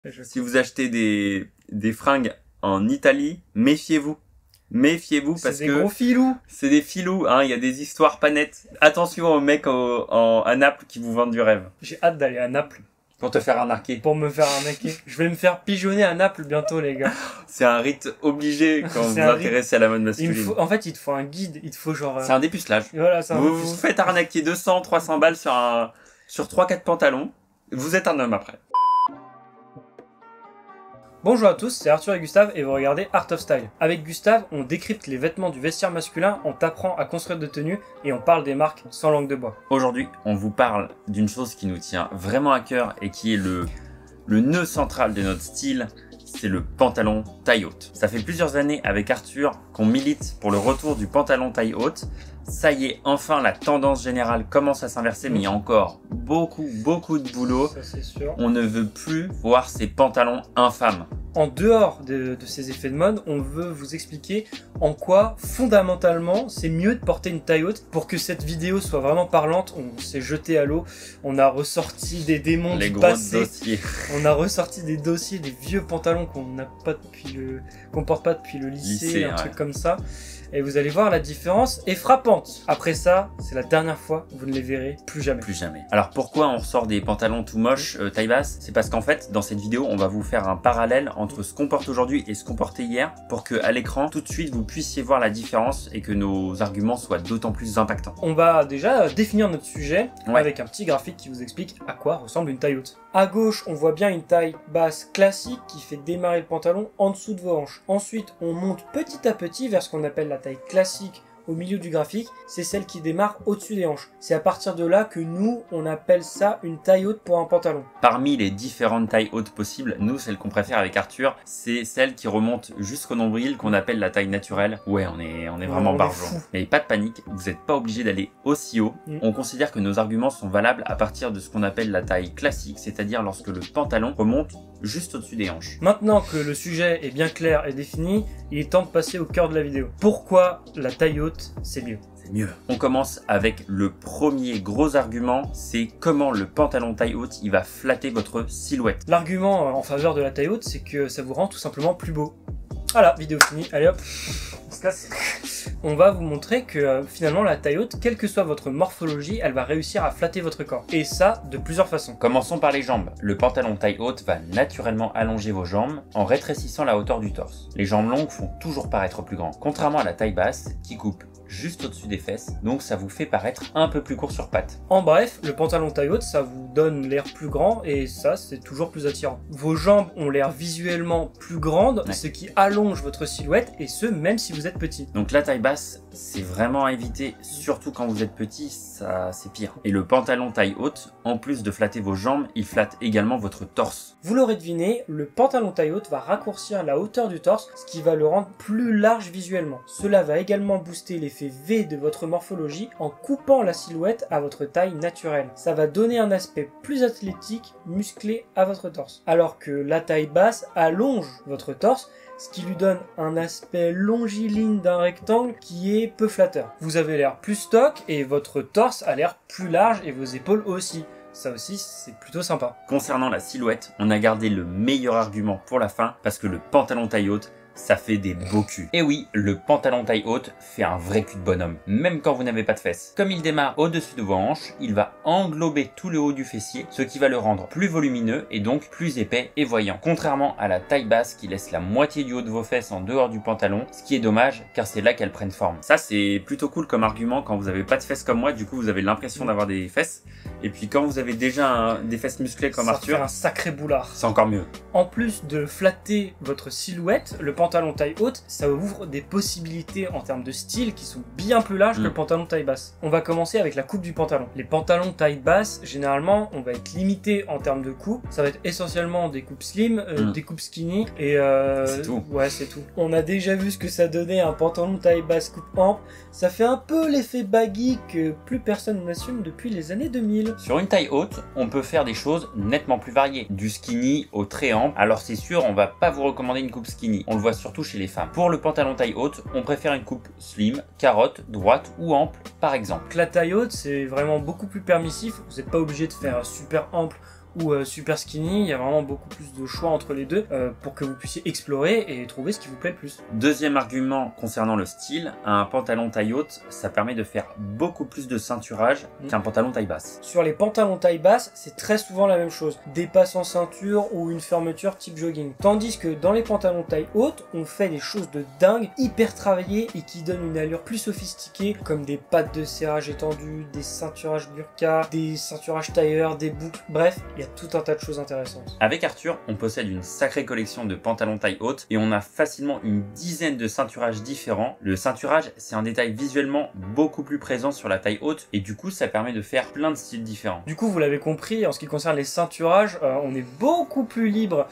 Si vous achetez des fringues en Italie, méfiez-vous. Méfiez-vous parce que... C'est des gros filous. C'est des filous, hein, il y a des histoires pas nettes. Attention aux mecs à Naples qui vous vendent du rêve. J'ai hâte d'aller à Naples. Pour te faire arnaquer. Pour me faire arnaquer. Je vais me faire pigeonner à Naples bientôt, les gars. C'est un rite obligé quand vous vous intéressez à la mode masculine. En fait, il te faut un guide. Il te faut genre... C'est un dépucelage. Voilà, c'est un vous vous faites arnaquer 200, 300 balles sur 3-4 pantalons. Vous êtes un homme après. Bonjour à tous, c'est Arthur et Gustave et vous regardez Art of Style. Avec Gustave, on décrypte les vêtements du vestiaire masculin, on t'apprend à construire des tenues et on parle des marques sans langue de bois. Aujourd'hui, on vous parle d'une chose qui nous tient vraiment à cœur et qui est le nœud central de notre style, c'est le pantalon taille haute. Ça fait plusieurs années avec Arthur qu'on milite pour le retour du pantalon taille haute. Ça y est, enfin la tendance générale commence à s'inverser, mais il y a encore beaucoup de boulot. Ça, c'est sûr. On ne veut plus voir ces pantalons infâmes. En dehors de ces effets de mode, on veut vous expliquer en quoi, fondamentalement, c'est mieux de porter une taille haute. Pour que cette vidéo soit vraiment parlante, on s'est jeté à l'eau, on a ressorti des démons du passé. Dossiers. On a ressorti des dossiers, des vieux pantalons qu'on porte pas depuis le lycée, un truc comme ça. Et vous allez voir, la différence est frappante. Après ça, c'est la dernière fois, vous ne les verrez plus jamais. Plus jamais. Alors pourquoi on ressort des pantalons tout moches taille basse? C'est parce qu'en fait, dans cette vidéo, on va vous faire un parallèle entre ce qu'on porte aujourd'hui et ce qu'on portait hier pour que à l'écran, tout de suite, vous puissiez voir la différence et que nos arguments soient d'autant plus impactants. On va déjà définir notre sujet avec un petit graphique qui vous explique à quoi ressemble une taille haute. À gauche, on voit bien une taille basse classique qui fait démarrer le pantalon en dessous de vos hanches. Ensuite, on monte petit à petit vers ce qu'on appelle la taille classique au milieu du graphique, c'est celle qui démarre au-dessus des hanches. C'est à partir de là que nous, on appelle ça une taille haute pour un pantalon. Parmi les différentes tailles hautes possibles, nous, celle qu'on préfère avec Arthur, c'est celle qui remonte jusqu'au nombril, qu'on appelle la taille naturelle. Ouais, on est vraiment barjot. Mais pas de panique, vous n'êtes pas obligé d'aller aussi haut. On considère que nos arguments sont valables à partir de ce qu'on appelle la taille classique, c'est-à-dire lorsque le pantalon remonte juste au-dessus des hanches. Maintenant que le sujet est bien clair et défini, il est temps de passer au cœur de la vidéo. Pourquoi la taille haute, c'est mieux? C'est mieux. On commence avec le premier gros argument, c'est comment le pantalon taille haute, il va flatter votre silhouette. L'argument en faveur de la taille haute, c'est que ça vous rend tout simplement plus beau. Voilà, vidéo finie, allez hop, on se casse. On va vous montrer que finalement la taille haute, quelle que soit votre morphologie, elle va réussir à flatter votre corps. Et ça, de plusieurs façons. Commençons par les jambes. Le pantalon taille haute va naturellement allonger vos jambes en rétrécissant la hauteur du torse. Les jambes longues font toujours paraître plus grand, contrairement à la taille basse qui coupe juste au-dessus des fesses, donc ça vous fait paraître un peu plus court sur pattes. En bref, le pantalon taille haute, ça vous donne l'air plus grand et ça, c'est toujours plus attirant. Vos jambes ont l'air visuellement plus grandes, ce qui allonge votre silhouette et ce, même si vous êtes petit. Donc la taille basse, c'est vraiment à éviter, surtout quand vous êtes petit, ça c'est pire. Et le pantalon taille haute, en plus de flatter vos jambes, il flatte également votre torse. Vous l'aurez deviné, le pantalon taille haute va raccourcir la hauteur du torse, ce qui va le rendre plus large visuellement. Cela va également booster l'effet V de votre morphologie en coupant la silhouette à votre taille naturelle. Ça va donner un aspect plus athlétique, musclé à votre torse. Alors que la taille basse allonge votre torse, ce qui lui donne un aspect longiligne d'un rectangle qui est peu flatteur. Vous avez l'air plus stock et votre torse a l'air plus large et vos épaules aussi. Ça aussi, c'est plutôt sympa. Concernant la silhouette, on a gardé le meilleur argument pour la fin parce que le pantalon taille haute, ça fait des beaux culs. Et oui, le pantalon taille haute fait un vrai cul de bonhomme, même quand vous n'avez pas de fesses. Comme il démarre au-dessus de vos hanches, il va englober tout le haut du fessier, ce qui va le rendre plus volumineux et donc plus épais et voyant. Contrairement à la taille basse qui laisse la moitié du haut de vos fesses en dehors du pantalon, ce qui est dommage car c'est là qu'elles prennent forme. Ça c'est plutôt cool comme argument quand vous n'avez pas de fesses comme moi, du coup vous avez l'impression d'avoir des fesses. Et puis quand vous avez déjà des fesses musclées comme Arthur, ça fait un sacré boulard. C'est encore mieux. En plus de flatter votre silhouette, le pantalon taille haute, ça ouvre des possibilités en termes de style qui sont bien plus larges que le pantalon taille basse. On va commencer avec la coupe du pantalon. Les pantalons taille basse, généralement, on va être limité en termes de coupe. Ça va être essentiellement des coupes slim, des coupes skinny et c'est tout. Ouais, c'est tout. On a déjà vu ce que ça donnait un pantalon taille basse coupe ample. Ça fait un peu l'effet baggy que plus personne n'assume depuis les années 2000. Sur une taille haute, on peut faire des choses nettement plus variées. Du skinny au très ample. Alors c'est sûr, on va pas vous recommander une coupe skinny. On le voit surtout chez les femmes. Pour le pantalon taille haute, on préfère une coupe slim, carotte, droite ou ample par exemple. La taille haute, c'est vraiment beaucoup plus permissif. Vous n'êtes pas obligé de faire super ample ou super skinny, il y a vraiment beaucoup plus de choix entre les deux pour que vous puissiez explorer et trouver ce qui vous plaît le plus. Deuxième argument concernant le style, un pantalon taille haute, ça permet de faire beaucoup plus de ceinturage qu'un pantalon taille basse. Sur les pantalons taille basse, c'est très souvent la même chose, des passes en ceinture ou une fermeture type jogging. Tandis que dans les pantalons taille haute, on fait des choses de dingue, hyper travaillées et qui donnent une allure plus sophistiquée, comme des pattes de serrage étendues, des ceinturages burqa, des ceinturages tailleur, des boucles, bref, il y a tout un tas de choses intéressantes. Avec Arthur, on possède une sacrée collection de pantalons taille haute et on a facilement une dizaine de ceinturages différents. Le ceinturage, c'est un détail visuellement beaucoup plus présent sur la taille haute et du coup, ça permet de faire plein de styles différents. Du coup, vous l'avez compris, en ce qui concerne les ceinturages, on est beaucoup plus libre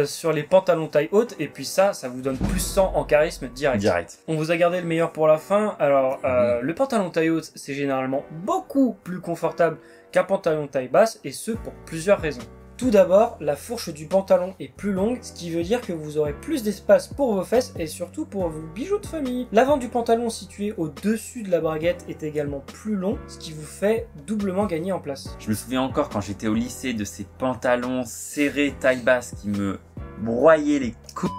sur les pantalons taille haute et puis ça vous donne plus 100 en charisme direct. On vous a gardé le meilleur pour la fin. Alors, le pantalon taille haute, c'est généralement beaucoup plus confortable qu'un pantalon taille basse et ce pour plusieurs raisons. Tout d'abord, la fourche du pantalon est plus longue, ce qui veut dire que vous aurez plus d'espace pour vos fesses et surtout pour vos bijoux de famille. L'avant du pantalon situé au-dessus de la braguette est également plus long, ce qui vous fait doublement gagner en place. Je me souviens encore quand j'étais au lycée de ces pantalons serrés taille basse qui me broyaient les couilles.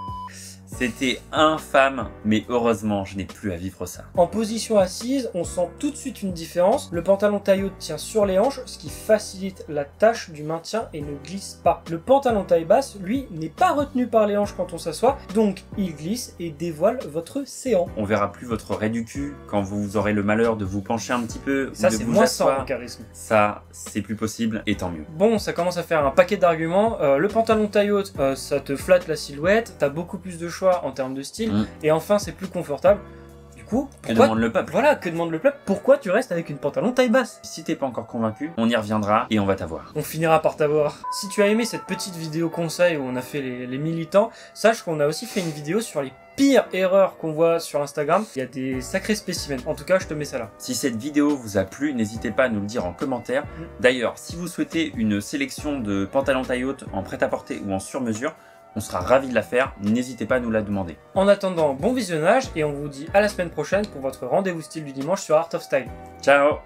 C'était infâme, mais heureusement, je n'ai plus à vivre ça. En position assise, on sent tout de suite une différence. Le pantalon taille haute tient sur les hanches, ce qui facilite la tâche du maintien et ne glisse pas. Le pantalon taille basse, lui, n'est pas retenu par les hanches quand on s'assoit, donc il glisse et dévoile votre séant. On verra plus votre raie du cul quand vous aurez le malheur de vous pencher un petit peu. Ça, ou de c'est vous moins asseoir. 100 en charisme. Ça, c'est plus possible et tant mieux. Bon, ça commence à faire un paquet d'arguments. Le pantalon taille haute, ça te flatte la silhouette, t'as beaucoup plus de choix en termes de style, et enfin c'est plus confortable. Du coup, que demande le peuple? Voilà, que demande le peuple? Pourquoi tu restes avec une pantalon taille basse? Si t'es pas encore convaincu, on y reviendra et on va t'avoir. On finira par t'avoir. Si tu as aimé cette petite vidéo conseil où on a fait les militants, sache qu'on a aussi fait une vidéo sur les pires erreurs qu'on voit sur Instagram. Il y a des sacrés spécimens. En tout cas, je te mets ça là. Si cette vidéo vous a plu, n'hésitez pas à nous le dire en commentaire. D'ailleurs, si vous souhaitez une sélection de pantalons taille haute en prêt-à-porter ou en sur-mesure, on sera ravis de la faire, n'hésitez pas à nous la demander. En attendant, bon visionnage et on vous dit à la semaine prochaine pour votre rendez-vous style du dimanche sur Art of Style. Ciao!